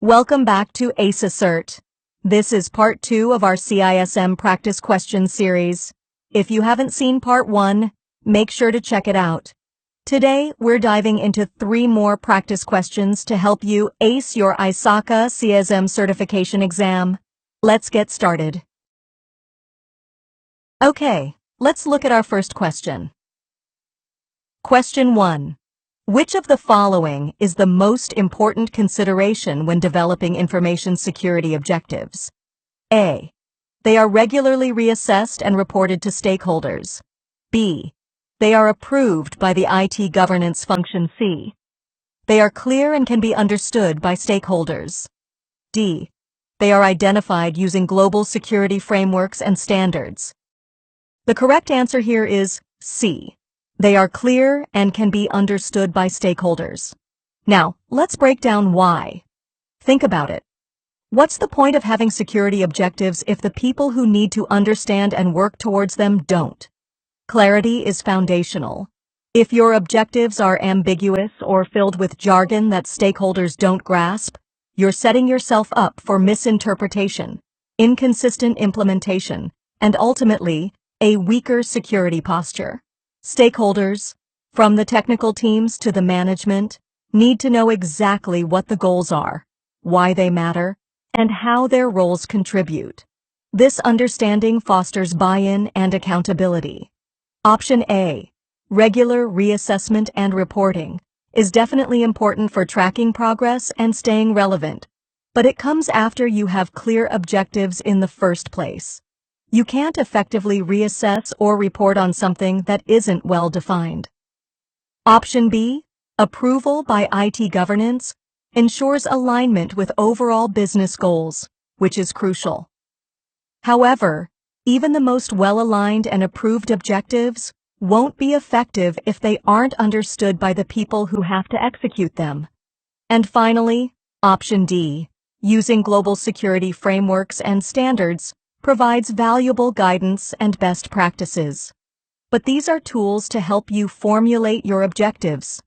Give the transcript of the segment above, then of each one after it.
Welcome back to ACERT. This is part 2 of our CISM Practice Questions series. If you haven't seen part 1, make sure to check it out. Today, we're diving into 3 more practice questions to help you ace your ISACA CISM certification exam. Let's get started. Okay, let's look at our first question. Question 1. Which of the following is the most important consideration when developing information security objectives? A. They are regularly reassessed and reported to stakeholders. B. They are approved by the IT governance function. C. They are clear and can be understood by stakeholders. D. They are identified using global security frameworks and standards. The correct answer here is C. They are clear and can be understood by stakeholders. Now, let's break down why. Think about it. What's the point of having security objectives if the people who need to understand and work towards them don't? Clarity is foundational. If your objectives are ambiguous or filled with jargon that stakeholders don't grasp, you're setting yourself up for misinterpretation, inconsistent implementation, and ultimately, a weaker security posture. Stakeholders, from the technical teams to the management, need to know exactly what the goals are, why they matter, and how their roles contribute. This understanding fosters buy-in and accountability. Option A, regular reassessment and reporting, is definitely important for tracking progress and staying relevant, but it comes after you have clear objectives in the first place. You can't effectively reassess or report on something that isn't well defined. Option B, approval by IT governance, ensures alignment with overall business goals, which is crucial. However, even the most well-aligned and approved objectives won't be effective if they aren't understood by the people who have to execute them. And finally, Option D, using global security frameworks and standards, provides valuable guidance and best practices. But these are tools to help you formulate your objectives.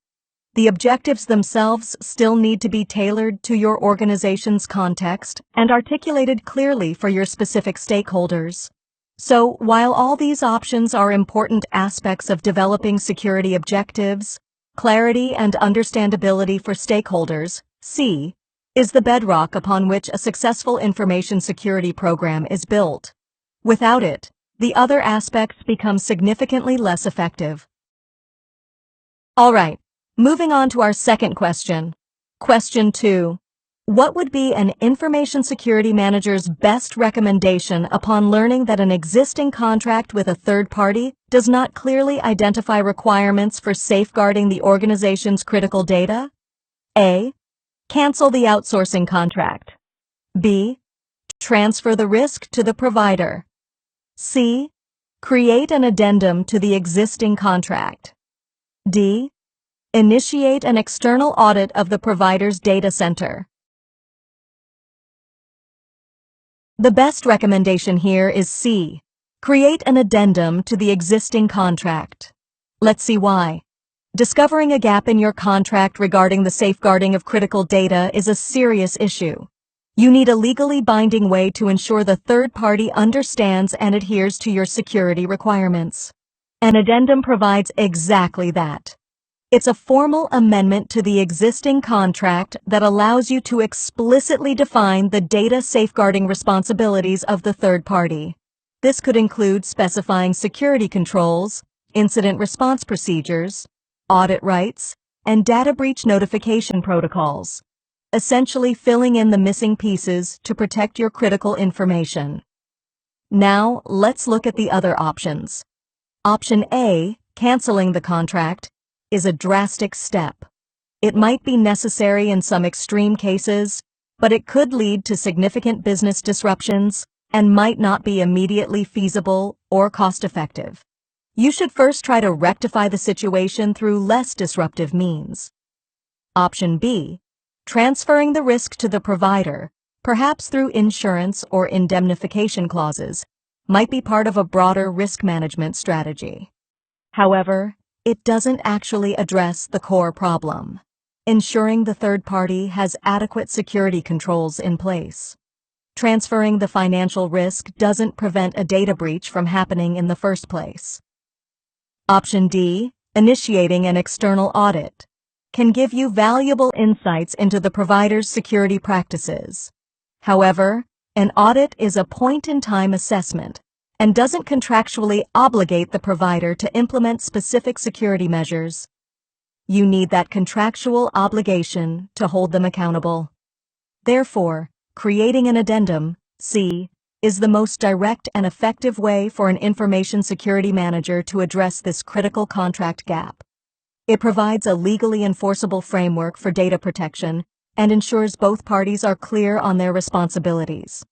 The objectives themselves still need to be tailored to your organization's context and articulated clearly for your specific stakeholders. So, while all these options are important aspects of developing security objectives, clarity and understandability for stakeholders, C, is the bedrock upon which a successful information security program is built. Without it, the other aspects become significantly less effective. All right, moving on to our second question. Question 2. What would be an information security manager's best recommendation upon learning that an existing contract with a third party does not clearly identify requirements for safeguarding the organization's critical data? A. Cancel the outsourcing contract. B. Transfer the risk to the provider. C. Create an addendum to the existing contract. D. Initiate an external audit of the provider's data center. The best recommendation here is C. Create an addendum to the existing contract. Let's see why. Discovering a gap in your contract regarding the safeguarding of critical data is a serious issue. You need a legally binding way to ensure the third party understands and adheres to your security requirements. An addendum provides exactly that. It's a formal amendment to the existing contract that allows you to explicitly define the data safeguarding responsibilities of the third party. This could include specifying security controls, incident response procedures, audit rights, and data breach notification protocols, essentially filling in the missing pieces to protect your critical information. Now, let's look at the other options. Option A, canceling the contract, is a drastic step. It might be necessary in some extreme cases, but it could lead to significant business disruptions and might not be immediately feasible or cost-effective. You should first try to rectify the situation through less disruptive means. Option B, transferring the risk to the provider, perhaps through insurance or indemnification clauses, might be part of a broader risk management strategy. However, it doesn't actually address the core problem. ensuring the third party has adequate security controls in place. Transferring the financial risk doesn't prevent a data breach from happening in the first place. Option D, initiating an external audit, can give you valuable insights into the provider's security practices. However, an audit is a point-in-time assessment and doesn't contractually obligate the provider to implement specific security measures. You need that contractual obligation to hold them accountable. Therefore, creating an addendum, C, is the most direct and effective way for an information security manager to address this critical contract gap. It provides a legally enforceable framework for data protection and ensures both parties are clear on their responsibilities.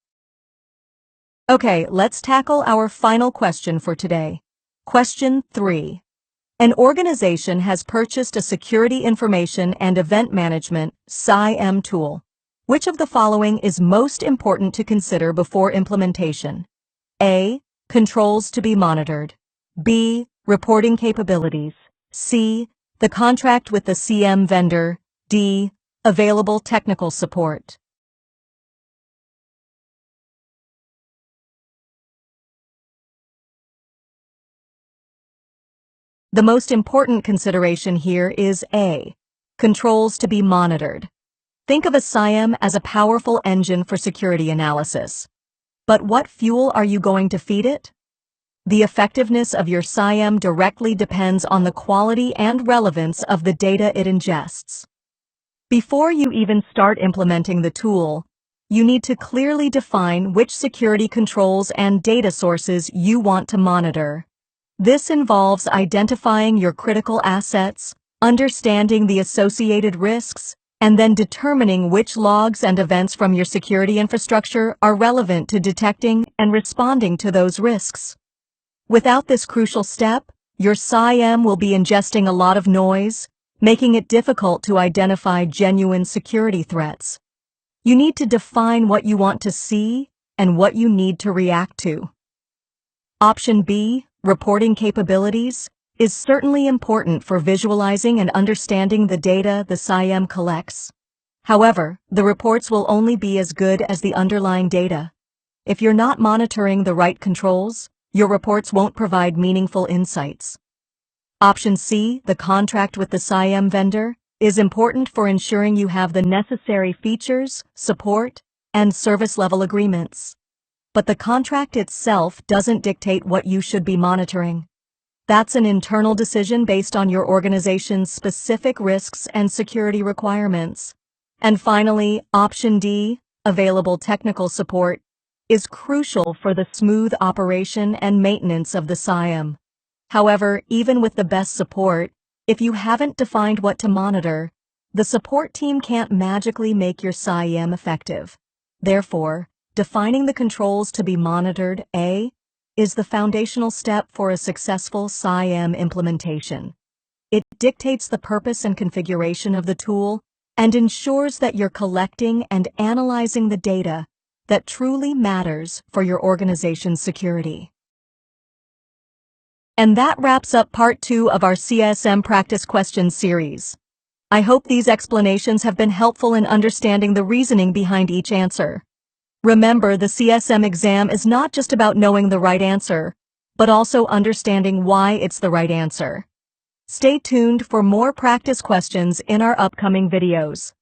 Okay, let's tackle our final question for today. Question 3. An organization has purchased a Security Information and Event Management (SIEM) tool. Which of the following is most important to consider before implementation? A. Controls to be monitored. B. Reporting capabilities. C. The contract with the SIEM vendor. D. Available technical support. The most important consideration here is A. Controls to be monitored. Think of a SIEM as a powerful engine for security analysis. But what fuel are you going to feed it? The effectiveness of your SIEM directly depends on the quality and relevance of the data it ingests. Before you even start implementing the tool, you need to clearly define which security controls and data sources you want to monitor. This involves identifying your critical assets, understanding the associated risks, and then determining which logs and events from your security infrastructure are relevant to detecting and responding to those risks. Without this crucial step, your SIEM will be ingesting a lot of noise, making it difficult to identify genuine security threats. You need to define what you want to see and what you need to react to. Option B, reporting capabilities, is certainly important for visualizing and understanding the data the SIEM collects. However, the reports will only be as good as the underlying data. If you're not monitoring the right controls, your reports won't provide meaningful insights. Option C, the contract with the SIEM vendor, is important for ensuring you have the necessary features, support, and service-level agreements. But the contract itself doesn't dictate what you should be monitoring. That's an internal decision based on your organization's specific risks and security requirements. And finally, option D, available technical support, is crucial for the smooth operation and maintenance of the SIEM. However, even with the best support, if you haven't defined what to monitor, the support team can't magically make your SIEM effective. Therefore, defining the controls to be monitored, A, is the foundational step for a successful SIEM implementation. It dictates the purpose and configuration of the tool and ensures that you're collecting and analyzing the data that truly matters for your organization's security. And that wraps up part 2 of our CISM Practice Questions series. I hope these explanations have been helpful in understanding the reasoning behind each answer. Remember, the CISM exam is not just about knowing the right answer, but also understanding why it's the right answer. Stay tuned for more practice questions in our upcoming videos.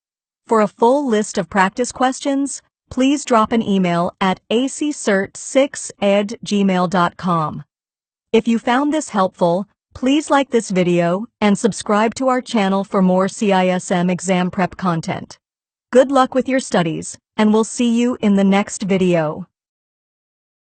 For a full list of practice questions, please drop an email at acert6@gmail.com. If you found this helpful, please like this video and subscribe to our channel for more CISM exam prep content. Good luck with your studies, and we'll see you in the next video.